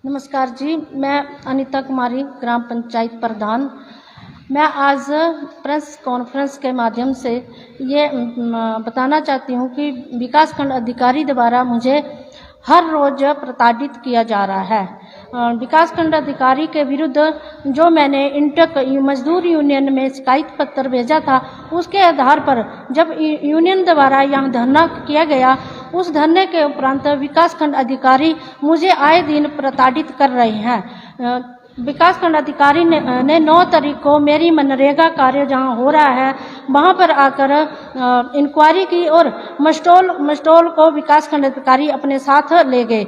नमस्कार जी, मैं अनीता कुमारी, ग्राम पंचायत प्रधान। मैं आज प्रेस कॉन्फ्रेंस के माध्यम से ये बताना चाहती हूँ कि विकासखंड अधिकारी द्वारा मुझे हर रोज़ प्रताड़ित किया जा रहा है। विकासखंड अधिकारी के विरुद्ध जो मैंने इंटक मजदूर यूनियन में शिकायत पत्र भेजा था, उसके आधार पर जब यूनियन द्वारा यहाँ धरना किया गया, उस धरने के उपरांत विकासखंड अधिकारी मुझे आए दिन प्रताड़ित कर रहे हैं। विकासखंड अधिकारी ने 9 तारीख को मेरी मनरेगा कार्य जहां हो रहा है वहां पर आकर इंक्वायरी की और मस्टोल को विकासखंड अधिकारी अपने साथ ले गए।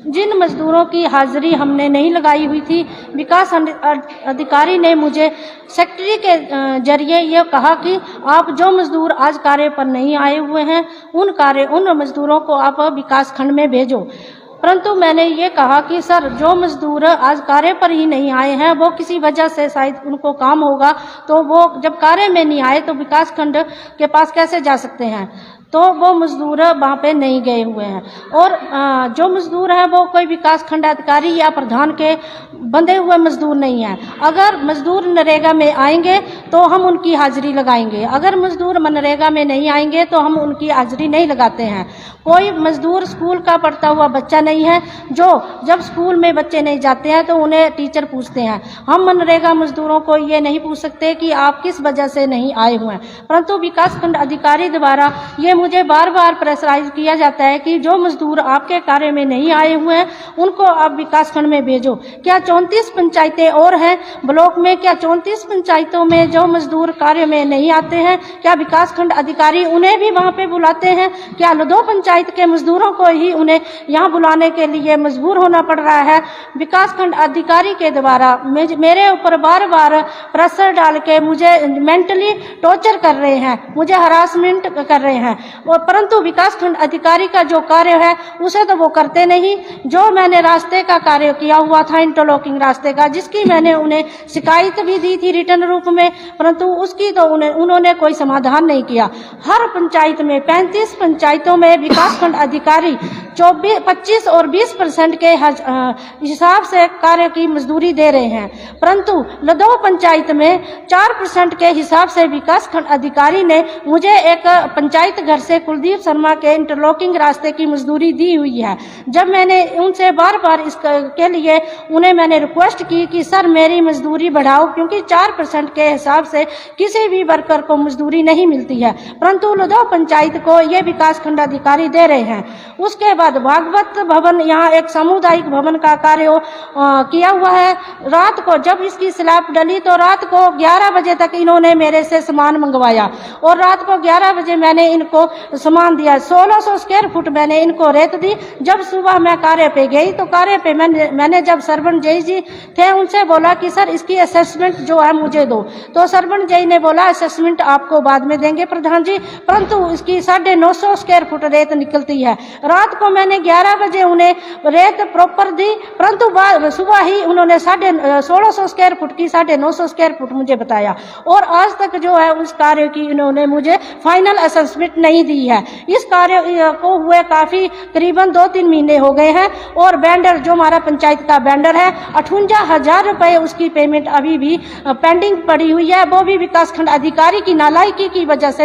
जिन मजदूरों की हाजिरी हमने नहीं लगाई हुई थी, विकास अधिकारी ने मुझे सेक्रेटरी के जरिए ये कहा कि आप जो मजदूर आज कार्य पर नहीं आए हुए हैं उन मजदूरों को आप विकासखंड में भेजो। परंतु मैंने ये कहा कि सर, जो मजदूर आज कार्य पर ही नहीं आए हैं वो किसी वजह से शायद उनको काम होगा, तो वो जब कार्य में नहीं आए तो विकासखंड के पास कैसे जा सकते हैं। तो वो मजदूर वहाँ पे नहीं गए हुए हैं और जो मजदूर हैं वो कोई विकासखंड अधिकारी या प्रधान के बंधे हुए मजदूर नहीं हैं। अगर मजदूर नरेगा में आएंगे तो हम उनकी हाजिरी लगाएंगे, अगर मजदूर मनरेगा में नहीं आएंगे तो हम उनकी हाजिरी नहीं लगाते हैं। कोई मजदूर स्कूल का पढ़ता हुआ बच्चा नहीं है जो जब स्कूल में बच्चे नहीं जाते हैं तो उन्हें टीचर पूछते हैं। हम मनरेगा मजदूरों को ये नहीं पूछ सकते कि आप किस वजह से नहीं आए हुए हैं, परंतु विकासखंड अधिकारी द्वारा ये मुझे बार बार प्रेशराइज किया जाता है कि जो मजदूर आपके कार्य में नहीं आए हुए हैं उनको आप विकासखंड में भेजो। क्या 34 पंचायतें और हैं ब्लॉक में? क्या 34 पंचायतों में जो मजदूर कार्य में नहीं आते हैं, क्या विकासखंड अधिकारी उन्हें भी वहां पे बुलाते हैं? क्या लदो पंचायत के मजदूरों को ही उन्हें यहाँ बुलाने के लिए मजबूर होना पड़ रहा है? विकासखंड अधिकारी के द्वारा मेरे ऊपर बार बार प्रेशर डाल के मुझे मेंटली टॉर्चर कर रहे हैं, मुझे हरासमेंट कर रहे हैं। और परंतु विकासखंड अधिकारी का जो कार्य है उसे तो वो करते नहीं। जो मैंने रास्ते का कार्य किया हुआ था, इंटरलॉकिंग रास्ते का, जिसकी मैंने उन्हें शिकायत भी दी थी रिटर्न रूप में, परंतु उसकी तो उन्होंने कोई समाधान नहीं किया। हर पंचायत में 35 पंचायतों में विकासखंड अधिकारी 25 और 20% के हिसाब से कार्य की मजदूरी दे रहे हैं, परंतु लदौ पंचायत में 4% के हिसाब से विकासखंड अधिकारी ने मुझे एक पंचायत घर से कुलदीप शर्मा के इंटरलॉकिंग रास्ते की मजदूरी दी हुई है। जब मैंने उनसे बार बार इसके लिए उन्हें मैंने रिक्वेस्ट की कि सर मेरी मजदूरी बढ़ाओ, क्योंकि 4% के हिसाब से किसी भी वर्कर को मजदूरी नहीं मिलती है, परंतु लदौ पंचायत को ये विकासखंड अधिकारी दे रहे हैं। उसके बाद भागवत भवन, यहाँ एक सामुदायिक भवन का कार्य किया हुआ है। रात को जब इसकी स्लैब डली तो रात को 11 बजे तक इन्होंने मेरे से सामान मंगवाया और रात को 11 बजे मैंने इनको सामान दिया। 1600 स्क्वायर फुट मैंने इनको रेत दी। जब सुबह मैं कार्य पे गई तो कार्य पे मैंने जब सरपंच जय जी थे उनसे बोला कि सर इसकी असेसमेंट जो है मुझे दो, तो सरपंच जय ने बोला असेसमेंट आपको बाद में देंगे प्रधान जी, परंतु इसकी 950 स्क्वायर फुट रेत निकलती है। रात को मैंने 11 बजे उन्हें रेत प्रॉपर दी, परंतु सुबह ही उन्होंने 1650 स्क्वायर फुट की 950 स्क्वायर फुट मुझे बताया और आज तक जो है उस कार्य की इन्होंने मुझे फाइनल असेसमेंट नहीं दी है। इस कार्य को हुए काफी करीबन 2-3 महीने हो गए हैं और वेंडर जो हमारा पंचायत का वेंडर है 58,000 रुपए उसकी पेमेंट अभी भी पेंडिंग पड़ी हुई है। वो भी विकासखंड अधिकारी की नालायकी की वजह से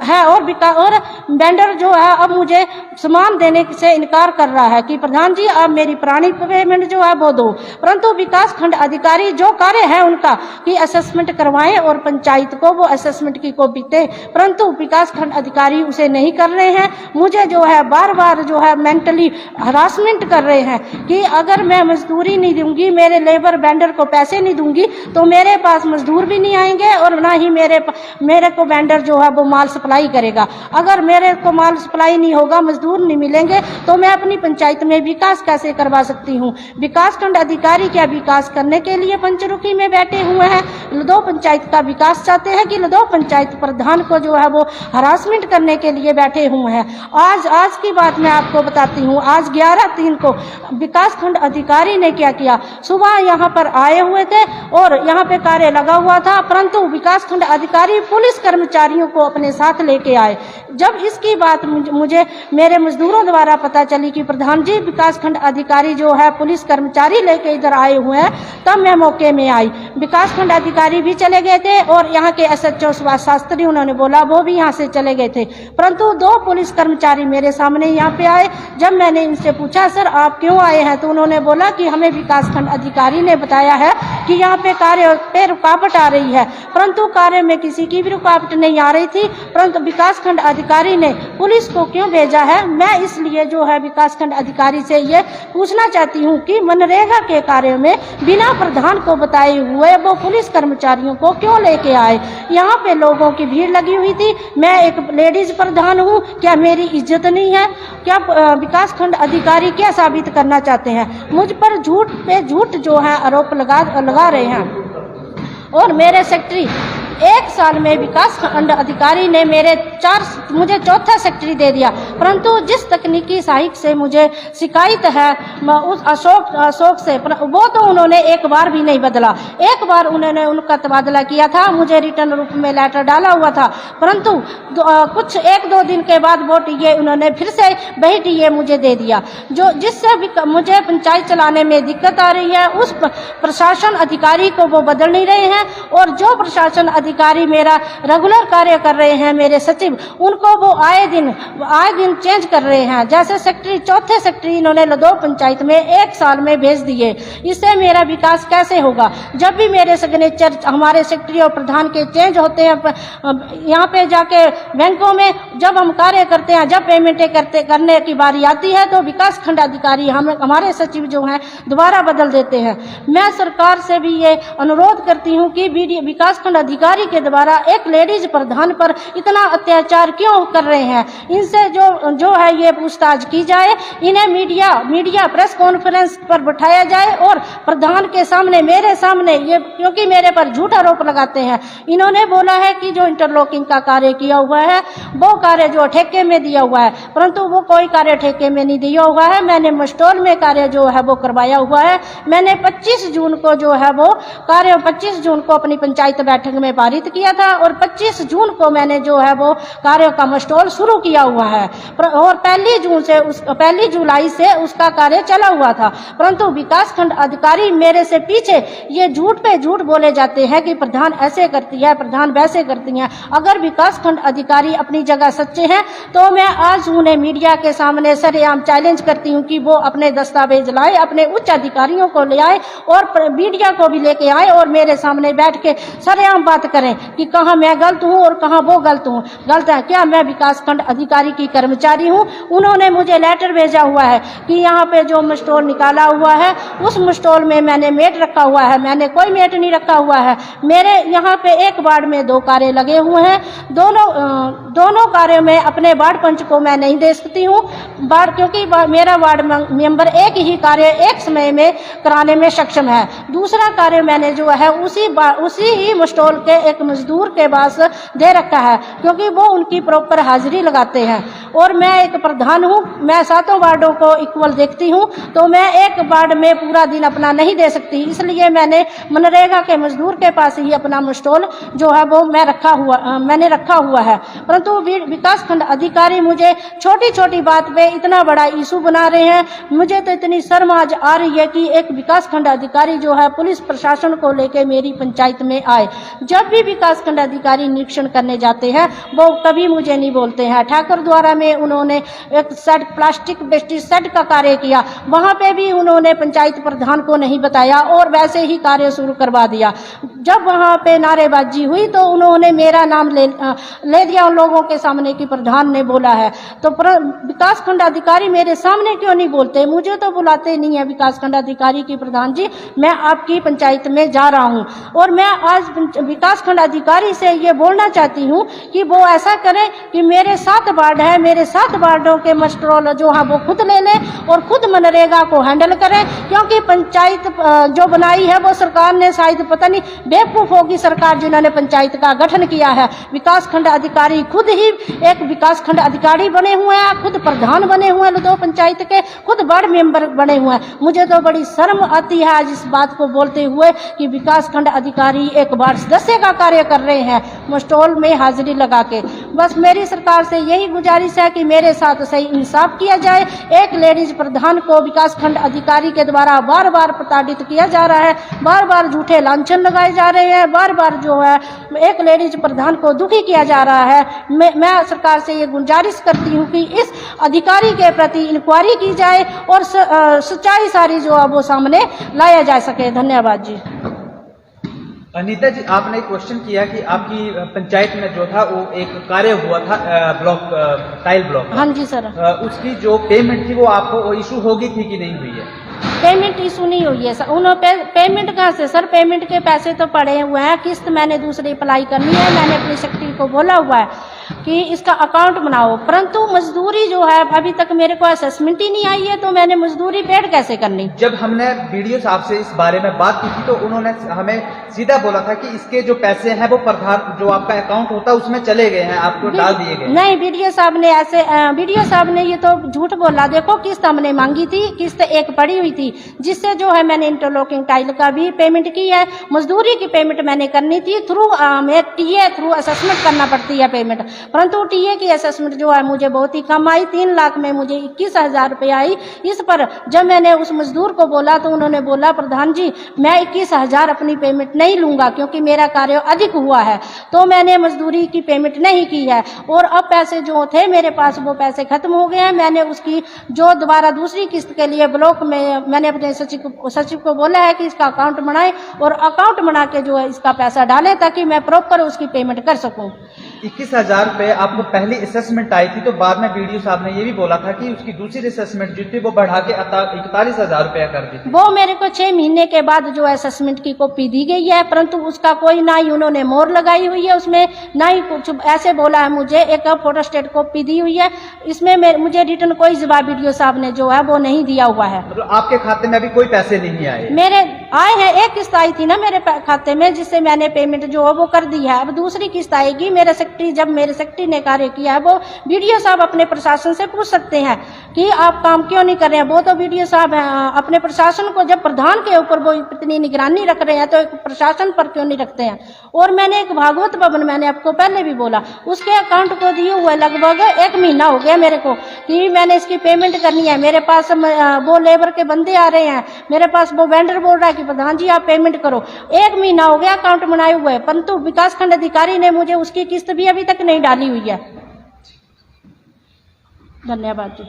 है और वेंडर जो है अब मुझे सामान देने से इनकार कर रहा है कि प्रधान जी आप मेरी पुरानी पेमेंट जो है वो दो, परंतु विकासखंड अधिकारी जो कार्य है उनका कि असेसमेंट करवाएं और पंचायत को वो असेसमेंट की कॉपी दे, परंतु विकासखंड अधिकारी उसे नहीं कर रहे हैं। मुझे जो है बार बार जो है मेंटली हरासमेंट कर रहे हैं कि अगर मैं मजदूरी नहीं दूंगी, मेरे लेबर वेंडर को पैसे नहीं दूंगी तो मेरे पास मजदूर भी नहीं आएंगे और ना ही मेरे को वेंडर जो है वो माल सप्लाई करेगा। अगर मेरे को माल सप्लाई नहीं होगा, मजदूर नहीं मिलेंगे तो मैं अपनी पंचायत में विकास कैसे करवा सकती हूँ। विकासखंड अधिकारी क्या विकास करने के लिए पंचरुखी में बैठे हुए हैं? लदौ पंचायत का विकास चाहते हैं कि लदौ पंचायत प्रधान को जो है वो हरासमेंट करने के लिए बैठे हुए हैं। आज की बात मैं आपको बताती हूँ। आज 11/3 को विकासखंड अधिकारी ने क्या किया, सुबह यहाँ पर आए हुए थे और यहाँ पे कार्य लगा हुआ था, परंतु विकासखंड अधिकारी पुलिस कर्मचारियों को अपने साथ लेके आए। जब इसकी बात मुझे मेरे मजदूरों द्वारा पता चली कि प्रधान जी विकासखंड अधिकारी जो है पुलिस कर्मचारी लेके इधर आए हुए हैं, तब मैं मौके में आई। विकासखंड अधिकारी भी चले गए थे और यहाँ के SHO सुभाष शास्त्री उन्होंने बोला वो भी यहाँ से चले गए थे, परंतु 2 पुलिस कर्मचारी मेरे सामने यहाँ पे आए। जब मैंने इनसे पूछा सर आप क्यों आए हैं, तो उन्होंने बोला कि हमें विकासखंड अधिकारी ने बताया है कि यहाँ पे कार्य पे रुकावट आ रही है, परंतु कार्य में किसी की भी रुकावट नहीं आ रही थी, परंतु विकासखंड अधिकारी ने पुलिस को क्यों भेजा है। मैं इसलिए जो है विकासखंड अधिकारी से ये पूछना चाहती हूँ कि मनरेगा के कार्य में बिना प्रधान को बताए हुए वो पुलिस कर्मचारियों को क्यों लेके आए। यहाँ पे लोगों की भीड़ लगी हुई थी, मैं एक लेडीज प्रधान हूँ, क्या मेरी इज्जत नहीं है? क्या विकासखंड अधिकारी क्या साबित करना चाहते हैं? मुझ पर झूठ पे झूठ जो है आरोप लगा रहे हैं। और मेरे सेक्रेटरी 1 साल में विकासखंड अधिकारी ने मुझे 4था सेक्रेटरी दे दिया, परंतु जिस तकनीकी सहायक से मुझे शिकायत है उस अशोक से, वो तो उन्होंने एक बार भी नहीं बदला। एक बार उन्होंने उनका तबादला किया था, मुझे रिटर्न रूप में लेटर डाला हुआ था, परंतु कुछ 1-2 दिन के बाद वो टीए उन्होंने फिर से वही टीए मुझे दे दिया, जिससे मुझे पंचायत चलाने में दिक्कत आ रही है। उस प्रशासन अधिकारी को वो बदल नहीं रहे हैं और जो प्रशासन अधिकारी मेरा रेगुलर कार्य कर रहे हैं, मेरे सचिव, उनको वो आए दिन चेंज कर रहे हैं। जैसे सेक्रेटरी 4थे सेक्रेटरी इन्होंने लदौ पंचायत में 1 साल में भेज दिए। इससे मेरा विकास कैसे होगा? जब भी मेरे सिग्नेचर हमारे सेक्रेटरी और प्रधान के चेंज होते हैं, यहाँ पे जाके बैंकों में जब हम कार्य करते हैं, जब पेमेंटें करने की बारी आती है, तो विकासखंड अधिकारी हमारे सचिव जो हैं दोबारा बदल देते हैं। मैं सरकार से भी ये अनुरोध करती हूँ कि विकासखंड अधिकारी के द्वारा एक लेडीज प्रधान पर इतना अत्याचार क्यों कर रहे हैं, इनसे जो है ये पूछताछ की जाए। इन्हें मीडिया प्रेस कॉन्फ्रेंस पर बैठाया जाए और प्रधान के सामने, मेरे सामने, ये क्योंकि मेरे पर झूठ आरोप लगाते हैं। इन्होंने बोला है कि जो इंटरलॉकिंग का कार्य किया हुआ है वो कार्य जो ठेके में दिया हुआ है, परंतु वो कोई कार्य ठेके में नहीं दिया हुआ है। मैंने मस्टोल में कार्य जो है वो करवाया हुआ है। मैंने 25 जून को जो है वो कार्य 25 जून को अपनी पंचायत बैठक में पारित किया था और 25 जून को मैंने जो है वो कार्य का मस्टोल शुरू किया हुआ है और 1 जुलाई से उसका कार्य चला हुआ था, परंतु विकासखंड अधिकारी मेरे से पीछे ये झूठ पे झूठ बोले जाते हैं कि प्रधान ऐसे करती है, प्रधान वैसे करती है। अगर विकासखंड अधिकारी अपनी जगह सच्चे हैं तो मैं आज उन्हें मीडिया के सामने सरेआम चैलेंज करती हूँ कि वो अपने दस्तावेज लाए, अपने उच्च अधिकारियों को ले आए और मीडिया को भी लेके आए और मेरे सामने बैठ के सरेआम बात करें कि कहाँ मैं गलत हूँ और कहाँ वो गलत है। क्या मैं विकासखंड अधिकारी की कर्मचारी हूँ? उन्होंने मुझे लेटर भेजा हुआ है कि यहाँ पे जो मस्टोल निकाला हुआ है उस मस्टोल में मैंने मेट रखा हुआ है। मैंने कोई मेट नहीं रखा हुआ है। मेरे यहाँ पे एक वार्ड में 2 कार्य लगे हुए हैं। दोनों कार्यों में अपने वार्ड पंच को मैं नहीं दे सकती हूँ, क्योंकि मेरा वार्ड मेंबर एक ही कार्य एक समय में कराने में सक्षम है। दूसरा कार्य मैंने जो है उसी ही मस्टोल के एक मजदूर के पास दे रखा है, क्योंकि वो उनकी प्रॉपर हाजिरी लगाते हैं और मैं एक प्रधान हूँ। मैं 7 वार्डों को इक्वल देखती हूँ, तो मैं एक वार्ड में पूरा दिन अपना नहीं दे सकती, इसलिए मैंने मनरेगा के मजदूर के पास ही अपना मस्टोल जो है वो मैंने रखा हुआ है। परंतु विकासखंड अधिकारी मुझे छोटी छोटी बात पे इतना बड़ा इशू बना रहे हैं। मुझे तो इतनी शर्म आज आ रही है कि एक विकासखंड अधिकारी जो है पुलिस प्रशासन को लेकर मेरी पंचायत में आए। जब भी विकासखंड अधिकारी निरीक्षण करने जाते हैं वो कभी मुझे नहीं बोलते हैं। ठाकुर द्वारा में उन्होंने एक प्लास्टिक वेस्टेज शेड का कार्य किया, वहां पे भी उन्होंने पंचायत प्रधान को नहीं बताया और वैसे ही कार्य शुरू करवा दिया। जब वहां पे नारेबाजी हुई तो उन्होंने मेरा नाम ले दिया उन लोगों के सामने कि प्रधान ने बोला है। तो विकासखंड अधिकारी मेरे सामने क्यों नहीं बोलते? मुझे तो बुलाते नहीं है विकासखंड अधिकारी की प्रधान जी, मैं आपकी पंचायत में जा रहा हूँ और मैं आज विकास विकासखंड अधिकारी से ये बोलना चाहती हूँ कि वो ऐसा करें कि मेरे 7 वार्ड है, मेरे 7 वार्डों के मस्ट्रोल जो है वो खुद ले लें और खुद मनरेगा को हैंडल करें, क्योंकि पंचायत जो बनाई है वो सरकार ने शायद पता नहीं बेवकूफ होगी सरकार जिन्होंने पंचायत का गठन किया है। विकासखंड अधिकारी खुद ही एक विकासखंड अधिकारी बने हुए हैं, खुद प्रधान बने हुए हैं 2 पंचायत के, खुद वार्ड मेंबर बने हुए हैं। मुझे तो बड़ी शर्म आती है आज इस बात को बोलते हुए कि विकासखंड अधिकारी एक वार्ड सदस्य का कार्य कर रहे हैं मस्टोल में हाजिरी लगा के। बस मेरी सरकार से यही गुजारिश है कि मेरे साथ सही इंसाफ किया जाए। एक लेडीज प्रधान को विकासखंड अधिकारी के द्वारा बार बार प्रताड़ित किया जा रहा है, बार बार झूठे लांछन लगाए जा रहे हैं, बार बार जो है एक लेडीज प्रधान को दुखी किया जा रहा है। मैं सरकार से ये गुजारिश करती हूँ कि इस अधिकारी के प्रति इंक्वायरी की जाए और सच्चाई सारी जो है वो सामने लाया जा सके। धन्यवाद जी। अनीता जी, आपने एक क्वेश्चन किया कि आपकी पंचायत में जो था वो एक कार्य हुआ था ब्लॉक टाइल ब्लॉक। हाँ जी सर। उसकी जो पेमेंट थी वो आपको इशू होगी थी कि नहीं हुई है? पेमेंट इशू नहीं हुई है सर। उन्होंने पेमेंट कहाँ से सर? पेमेंट के पैसे तो पड़े हुए हैं, किस्त मैंने दूसरी अप्लाई करनी है। मैंने अपनी सेक्रेटरी को बोला हुआ है कि इसका अकाउंट बनाओ, परंतु मजदूरी जो है अभी तक मेरे को असेसमेंट ही नहीं आई है, तो मैंने मजदूरी पेड कैसे करनी? जब हमने वीडियो साहब से इस बारे में बात की थी तो उन्होंने हमें सीधा बोला था कि इसके जो पैसे हैं वो प्रधान जो आपका अकाउंट होता है उसमें चले गए हैं, आपको डाल दिए गए। नहीं, वीडियो साहब ने ऐसे वीडियो साहब ने ये तो झूठ बोला। देखो किस्त हमने मांगी थी, किस्त एक पड़ी हुई थी जिससे जो है मैंने इंटरलॉकिंग टाइल का भी पेमेंट की है। मजदूरी की पेमेंट मैंने करनी थी थ्रू टीए थ्रू असेसमेंट करना पड़ती है पेमेंट, परंतु टीए की असेसमेंट जो है मुझे बहुत ही कम आई। 3 लाख में मुझे 21,000 रुपये आई। इस पर जब मैंने उस मजदूर को बोला तो उन्होंने बोला प्रधान जी मैं 21,000 अपनी पेमेंट नहीं लूंगा क्योंकि मेरा कार्य अधिक हुआ है, तो मैंने मजदूरी की पेमेंट नहीं की है। और अब पैसे जो थे मेरे पास वो पैसे खत्म हो गए हैं। मैंने उसकी जो दोबारा दूसरी किस्त के लिए ब्लॉक में मैंने अपने सचिव को बोला है कि इसका अकाउंट बनाए और अकाउंट बना के जो है इसका पैसा डालें ताकि मैं प्रॉपर उसकी पेमेंट कर सकूं। 21,000 रुपये आपको पहली असेसमेंट आई थी, तो बाद में वीडियो साहब ने ये भी बोला था कि उसकी दूसरी असेसमेंट जो थी वो बढ़ा के 41,000 रुपया कर दी थी। वो मेरे को 6 महीने के बाद जो असेसमेंट की कॉपी दी गई है, परंतु उसका कोई ना ही उन्होंने मोहर लगाई हुई है उसमें, ना ही कुछ ऐसे बोला है। मुझे एक फोटोस्टेट कॉपी दी हुई है, इसमें मुझे रिटर्न कोई जवाब वीडियो साहब ने जो है वो नहीं दिया हुआ है। मतलब आपके खाते में अभी कोई पैसे नहीं आए? मेरे आए हैं, एक किस्त आई थी ना मेरे खाते में जिससे मैंने पेमेंट जो है वो कर दी है। अब दूसरी किस्त आएगी। मेरे सेक्रेटरी जब मेरे सेक्रेटरी ने कार्य किया है वो वीडियो साहब अपने प्रशासन से पूछ सकते हैं कि आप काम क्यों नहीं कर रहे हैं। वो तो वीडियो साहब अपने प्रशासन को जब प्रधान के ऊपर वो इतनी निगरानी रख रहे हैं तो एक प्रशासन पर क्यों नहीं रखते हैं। और मैंने एक भागवत भवन मैंने आपको पहले भी बोला उसके अकाउंट को दिए हुए लगभग 1 महीना हो गया मेरे को कि मैंने इसकी पेमेंट करनी है। मेरे पास वो लेबर के बंदे आ रहे हैं, मेरे पास वो वेंडर बोल रहा है कि प्रधान जी आप पेमेंट करो। 1 महीना हो गया अकाउंट बनाए हुए, परंतु विकासखंड अधिकारी ने मुझे उसकी किस्त भी अभी तक नहीं डाली हुई है। धन्यवाद जी।